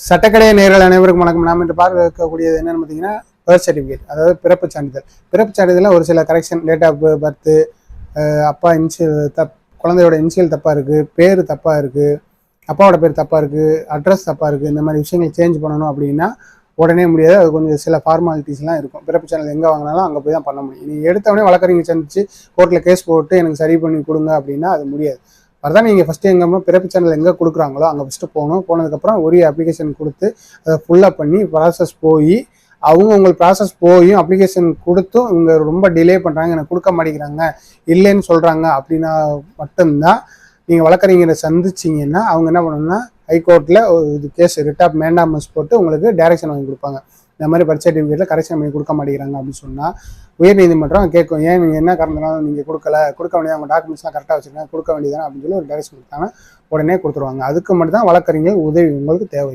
சட்டக்கடைய நேர்கள் அனைவருக்கும் வணக்கம். நாம் இன்று பார்க்க இருக்கக்கூடியது என்னன்னு பார்த்தீங்கன்னா பர்த் சர்டிஃபிகேட், அதாவது பிறப்பு சான்றிதழ். பிறப்பு சான்றிதழில் ஒரு சில கரெக்ஷன், டேட் ஆஃப் பர்த்து, அப்பா இனிஷியல் குழந்தையோட இனிஷியல் தப்பாக இருக்குது, பேர் தப்பாக இருக்குது, அப்பாவோட பேர் தப்பாக இருக்குது, அட்ரஸ் தப்பாக இருக்குது, இந்த மாதிரி விஷயங்களை சேஞ்ச் பண்ணணும் அப்படின்னா உடனே முடியாது. அது கொஞ்சம் சில ஃபார்மாலிட்டிஸ்லாம் இருக்கும். பிறப்பு சான்றிதழ் எங்கே வாங்கினாலும் அங்கே போய் தான் பண்ண முடியும். நீங்கள் எடுத்தவொடனே வழக்கறிஞர் சந்திச்சு கோர்ட்டில் கேஸ் போட்டு எனக்கு சரி பண்ணி கொடுங்க அப்படின்னா அது முடியாது. அதுதான் நீங்கள் ஃபஸ்ட்டு எங்கே பிறப்பு சான்றிதழ் எங்கே கொடுக்குறாங்களோ அங்கே ஃபஸ்ட்டு போகணும். போனதுக்கப்புறம் ஒரு அப்ளிகேஷன் கொடுத்து அதை ஃபுல்லாக பண்ணி ப்ராசஸ் போய் உங்களுக்கு ப்ராசஸ் போயும் அப்ளிகேஷன் கொடுத்தும் இவங்க ரொம்ப டிலே பண்ணுறாங்க, எனக்கு கொடுக்க மாட்டேங்கிறாங்க, இல்லைன்னு சொல்கிறாங்க அப்படின்னா மட்டும்தான் நீங்கள் வழக்கறிஞரை சந்திச்சிங்கன்னா அவங்க என்ன பண்ணணும்னா ஹைகோர்ட்டில் இது கேஸ் ரிட் ஆஃப் மேண்டாமஸ் போட்டு உங்களுக்கு டைரக்ஷன் வாங்கி கொடுப்பாங்க. இந்த மாதிரி பர்த் சர்டிஃபிகேட்டில் கரெக்ஷன் பண்ணி கொடுக்க மாட்டேங்கிறாங்க அப்படின்னு சொன்னால் உயர்நீதிமன்றம் கேட்கும், ஏன் நீங்கள் என்ன காரணத்தினாலும் நீங்கள் கொடுக்க வேண்டியது, அவங்க டாக்குமெண்ட்ஸ்லாம் கரெக்டாக வச்சுருக்காங்க, கொடுக்க வேண்டியதானே அப்படின்னு சொல்லி ஒரு டைரக்ஷன் கொடுத்தாங்க, உடனே கொடுத்துருவாங்க. அதுக்கு மட்டும் தான் வழக்கறிஞர் உதவி உங்களுக்கு தேவை.